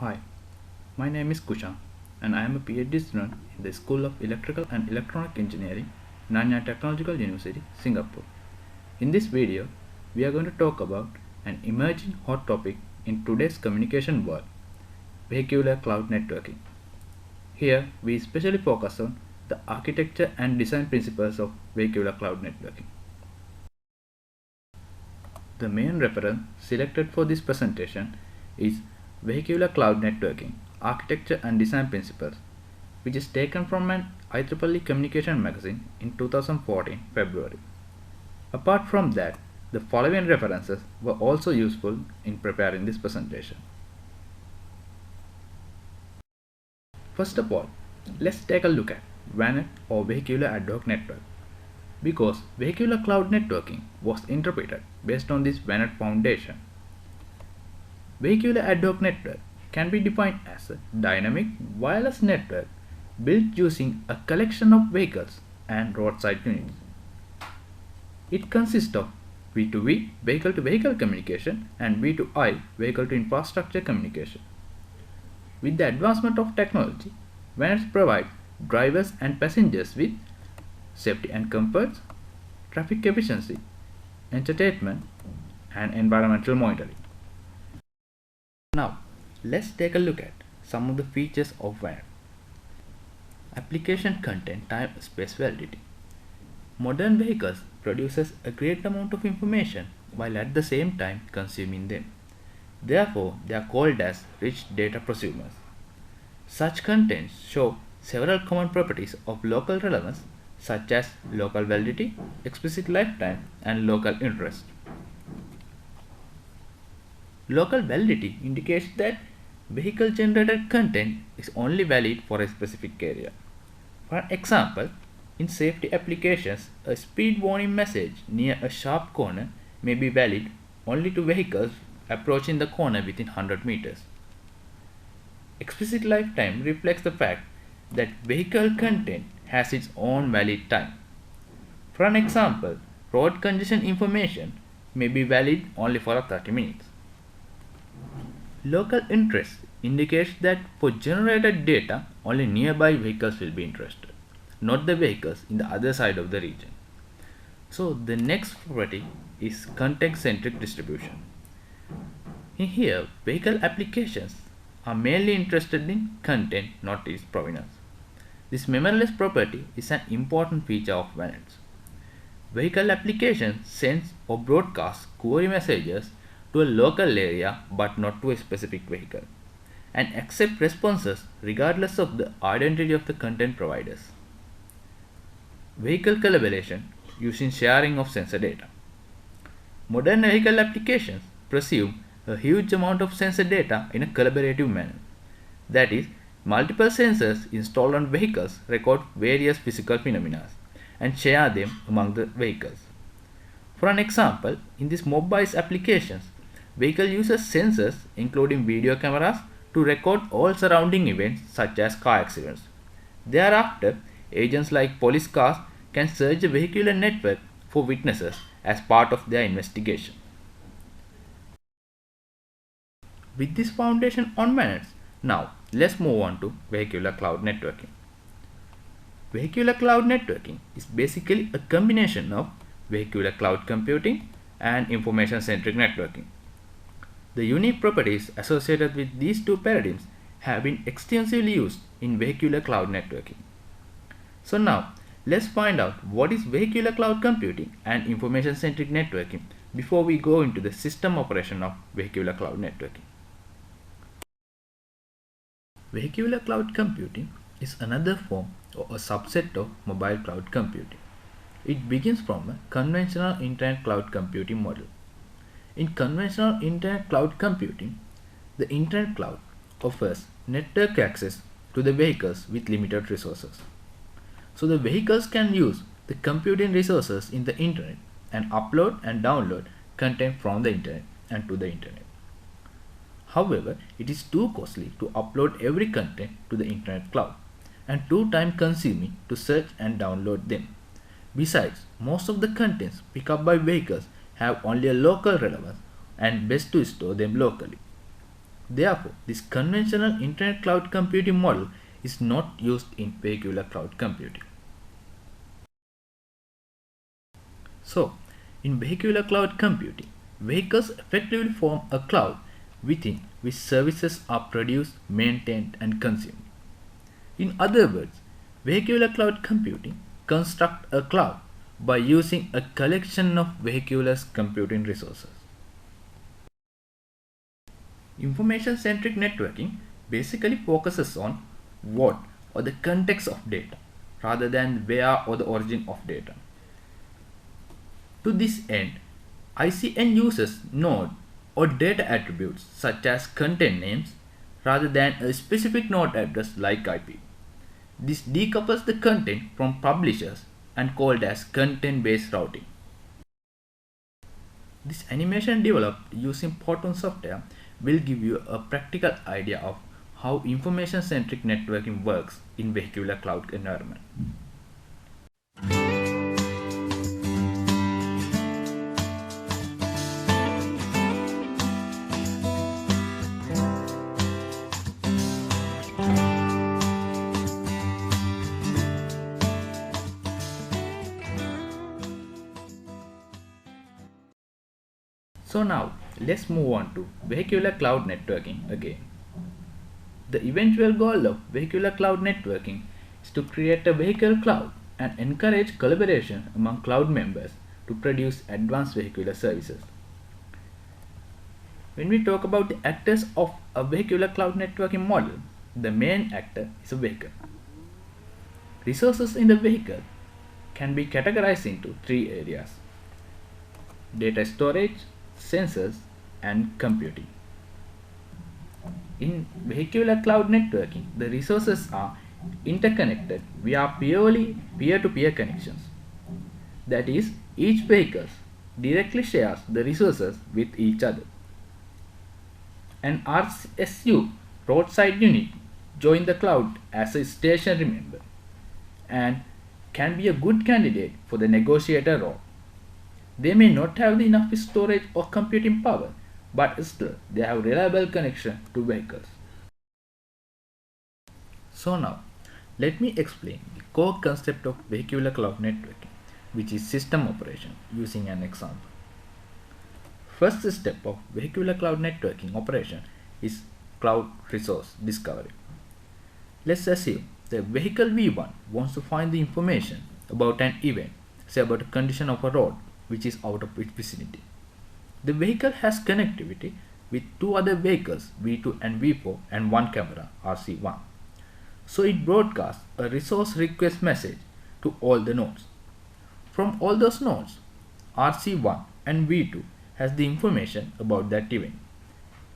Hi, my name is Kushan and I am a PhD student in the School of Electrical and Electronic Engineering, Nanyang Technological University, Singapore. In this video, we are going to talk about an emerging hot topic in today's communication world, vehicular cloud networking. Here, we especially focus on the architecture and design principles of vehicular cloud networking. The main reference selected for this presentation is Vehicular Cloud Networking, Architecture and Design Principles, which is taken from an IEEE communication magazine in 2014 February. Apart from that, the following references were also useful in preparing this presentation. First of all, let's take a look at VANET or Vehicular Ad Hoc Network, because vehicular cloud networking was interpreted based on this VANET foundation. Vehicular ad hoc network can be defined as a dynamic wireless network built using a collection of vehicles and roadside units. It consists of V2V vehicle-to-vehicle communication and V2I vehicle-to-infrastructure communication. With the advancement of technology, VANETs provide drivers and passengers with safety and comforts, traffic efficiency, entertainment, and environmental monitoring. Now, let's take a look at some of the features of VANET. Application content time space validity. Modern vehicles produces a great amount of information while at the same time consuming them. Therefore, they are called as rich data prosumers. Such contents show several common properties of local relevance such as local validity, explicit lifetime, and local interest. Local validity indicates that vehicle generated content is only valid for a specific area. For example, in safety applications, a speed warning message near a sharp corner may be valid only to vehicles approaching the corner within 100 meters. Explicit lifetime reflects the fact that vehicle content has its own valid time. For an example, road congestion information may be valid only for 30 minutes. Local interest indicates that for generated data, only nearby vehicles will be interested, not the vehicles in the other side of the region. So the next property is context-centric distribution. In here, vehicle applications are mainly interested in content, not its provenance. This memoryless property is an important feature of VANETs. Vehicle applications sends or broadcasts query messages to a local area but not to a specific vehicle, and accept responses regardless of the identity of the content providers. Vehicle collaboration using sharing of sensor data. Modern vehicle applications presume a huge amount of sensor data in a collaborative manner. That is, multiple sensors installed on vehicles record various physical phenomena and share them among the vehicles. For an example, in these mobile applications, vehicle uses sensors including video cameras to record all surrounding events such as car accidents. Thereafter, agents like police cars can search the vehicular network for witnesses as part of their investigation. With this foundation on VANETs, now let's move on to vehicular cloud networking. Vehicular cloud networking is basically a combination of vehicular cloud computing and information-centric networking. The unique properties associated with these two paradigms have been extensively used in vehicular cloud networking. So now, let's find out what is vehicular cloud computing and information-centric networking before we go into the system operation of vehicular cloud networking. Vehicular cloud computing is another form or a subset of mobile cloud computing. It begins from a conventional internet cloud computing model. In conventional internet cloud computing, the internet cloud offers network access to the vehicles with limited resources. So the vehicles can use the computing resources in the internet and upload and download content from the internet and to the internet. However, it is too costly to upload every content to the internet cloud and too time consuming to search and download them. Besides, most of the contents picked up by vehicles have only a local relevance and best to store them locally. Therefore, this conventional internet cloud computing model is not used in vehicular cloud computing. So, in vehicular cloud computing, vehicles effectively form a cloud within which services are produced, maintained, and consumed. In other words, vehicular cloud computing constructs a cloud by using a collection of vehicular computing resources. Information-centric networking basically focuses on what or the context of data rather than where or the origin of data. To this end, ICN uses node or data attributes such as content names rather than a specific node address like IP. This decouples the content from publishers and called as content-based routing. This animation developed using Python software will give you a practical idea of how information-centric networking works in vehicular cloud environment. So now, let's move on to vehicular cloud networking again. The eventual goal of vehicular cloud networking is to create a vehicle cloud and encourage collaboration among cloud members to produce advanced vehicular services. When we talk about the actors of a vehicular cloud networking model, the main actor is a vehicle. Resources in the vehicle can be categorized into three areas: data storage, sensors, and computing. In vehicular cloud networking, the resources are interconnected via purely peer-to-peer connections. That is, each vehicle directly shares the resources with each other. An RSU roadside unit joins the cloud as a stationary member and can be a good candidate for the negotiator role. They may not have enough storage or computing power, but still they have reliable connection to vehicles. So now, let me explain the core concept of vehicular cloud networking, which is system operation, using an example. First step of vehicular cloud networking operation is cloud resource discovery. Let's assume the vehicle V1 wants to find the information about an event, say about a condition of a road which is out of its vicinity. The vehicle has connectivity with two other vehicles V2 and V4 and one camera RC1. So it broadcasts a resource request message to all the nodes. From all those nodes, RC1 and V2 has the information about that event,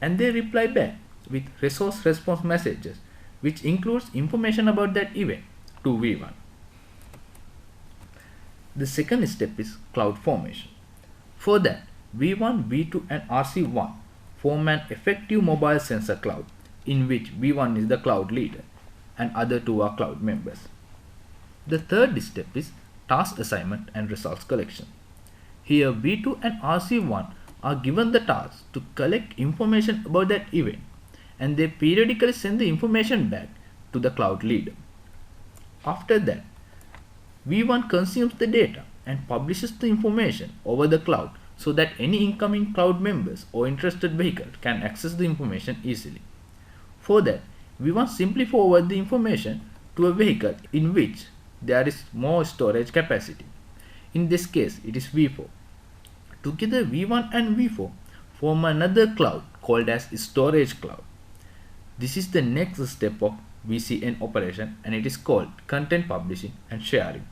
and they reply back with resource response messages which includes information about that event to V1. The second step is cloud formation. For that, V1, V2 and RC1 form an effective mobile sensor cloud in which V1 is the cloud leader and other two are cloud members. The third step is task assignment and results collection. Here V2 and RC1 are given the task to collect information about that event, and they periodically send the information back to the cloud leader. After that, V1 consumes the data and publishes the information over the cloud so that any incoming cloud members or interested vehicle can access the information easily. For that, V1 simply forwards the information to a vehicle in which there is more storage capacity. In this case, it is V4. Together, V1 and V4 form another cloud called as storage cloud. This is the next step of VCN operation, and it is called content publishing and sharing.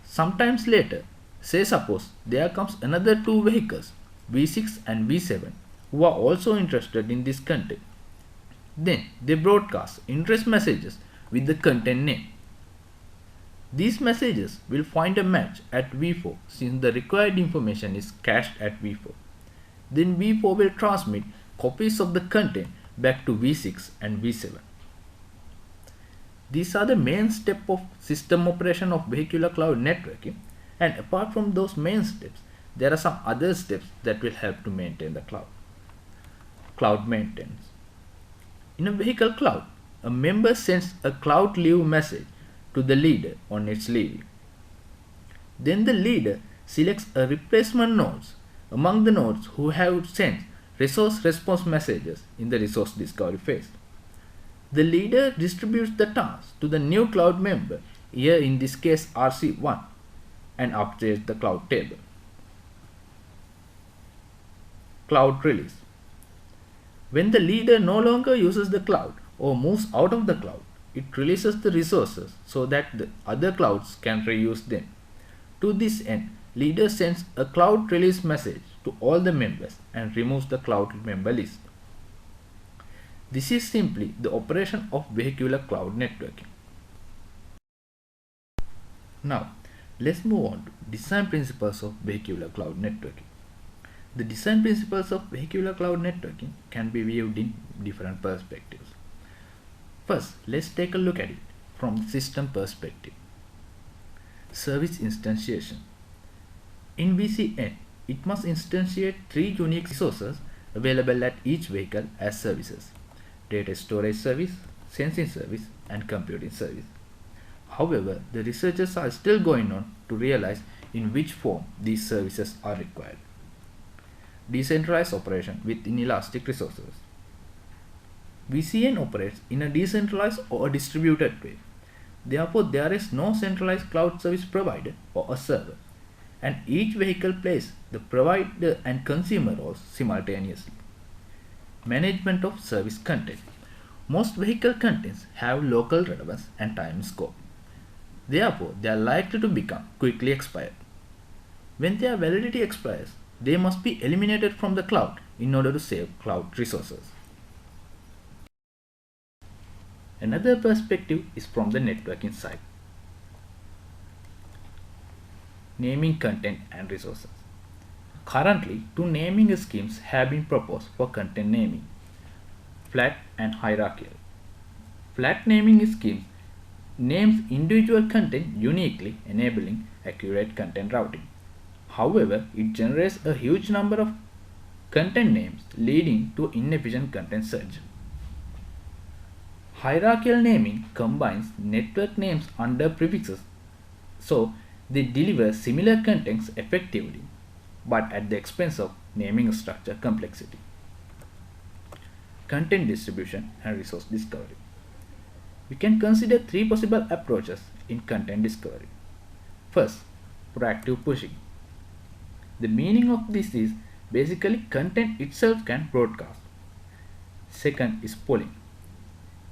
Sometimes later, say suppose there comes another two vehicles, V6 and V7, who are also interested in this content. Then they broadcast interest messages with the content name. These messages will find a match at V4 since the required information is cached at V4. Then V4 will transmit copies of the content back to V6 and V7. These are the main steps of system operation of vehicular cloud networking, and apart from those main steps, there are some other steps that will help to maintain the cloud. cloud maintenance. In a vehicle cloud, a member sends a cloud leave message to the leader on its leaving. Then the leader selects a replacement nodes among the nodes who have sent resource response messages in the resource discovery phase. The leader distributes the task to the new cloud member, here in this case RC1, and updates the cloud table. Cloud release. When the leader no longer uses the cloud or moves out of the cloud, it releases the resources so that the other clouds can reuse them. To this end, leader sends a cloud release message to all the members and removes the cloud member list. This is simply the operation of vehicular cloud networking. Now, let's move on to design principles of vehicular cloud networking. The design principles of vehicular cloud networking can be viewed in different perspectives. First, let's take a look at it from the system perspective. Service instantiation. In VCN, it must instantiate 3 unique resources available at each vehicle as services: data storage service, sensing service, and computing service. However, the researchers are still going on to realize in which form these services are required. Decentralized operation with inelastic resources. VCN operates in a decentralized or distributed way. Therefore, there is no centralized cloud service provider or a server, and each vehicle plays the provider and consumer roles simultaneously. Management of service content. Most vehicle contents have local relevance and time scope. Therefore, they are likely to become quickly expired. When their validity expires, they must be eliminated from the cloud in order to save cloud resources. Another perspective is from the networking side. Naming content and resources. Currently, 2 naming schemes have been proposed for content naming: flat and hierarchical. Flat naming scheme names individual content uniquely, enabling accurate content routing. However, it generates a huge number of content names, leading to inefficient content search. Hierarchical naming combines network names under prefixes, so they deliver similar contents effectively, but at the expense of naming structure complexity. Content distribution and resource discovery. We can consider 3 possible approaches in content discovery. First, proactive pushing. The meaning of this is basically content itself can broadcast. Second is polling.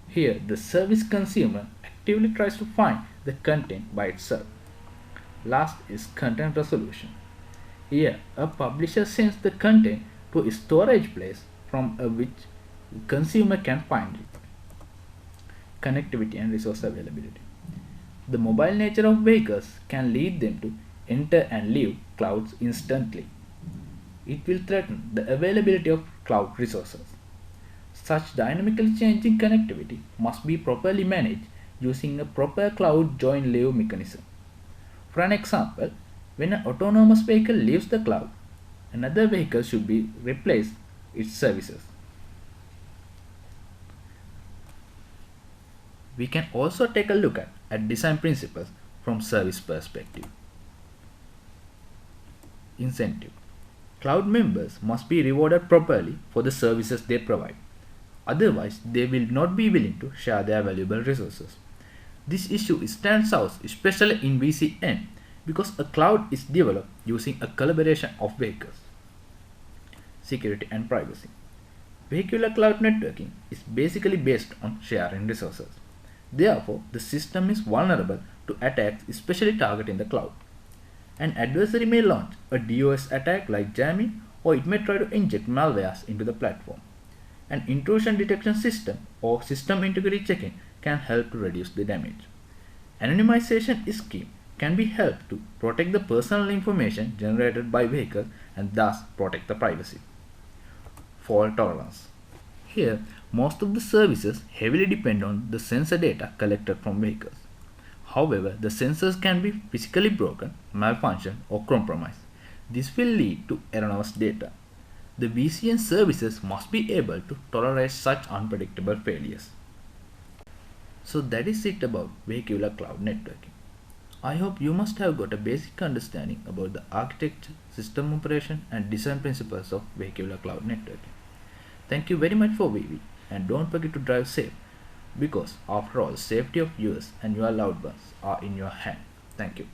Here, the service consumer actively tries to find the content by itself. Last is content resolution. Here, a publisher sends the content to a storage place from which the consumer can find it. Connectivity and resource availability. The mobile nature of vehicles can lead them to enter and leave clouds instantly. It will threaten the availability of cloud resources. Such dynamically changing connectivity must be properly managed using a proper cloud join leave mechanism. For an example, when an autonomous vehicle leaves the cloud, another vehicle should be replace its services. We can also take a look at design principles from service perspective. Incentive. Cloud members must be rewarded properly for the services they provide. Otherwise, they will not be willing to share their valuable resources. This issue stands out especially in VCN because a cloud is developed using a collaboration of vehicles. Security and privacy. Vehicular cloud networking is basically based on sharing resources. Therefore, the system is vulnerable to attacks, especially targeting the cloud. An adversary may launch a DOS attack like jamming, or it may try to inject malwares into the platform. An intrusion detection system or system integrity checking can help to reduce the damage. Anonymization scheme can be helped to protect the personal information generated by vehicles and thus protect the privacy. Fault tolerance. Here, most of the services heavily depend on the sensor data collected from vehicles. However, the sensors can be physically broken, malfunction, or compromised. This will lead to erroneous data. The VCN services must be able to tolerate such unpredictable failures. So that is it about vehicular cloud networking. I hope you must have got a basic understanding about the architecture, system operation and design principles of vehicular cloud networking. Thank you very much for viewing, and don't forget to drive safe, because after all, safety of yours and your loved ones are in your hand. Thank you.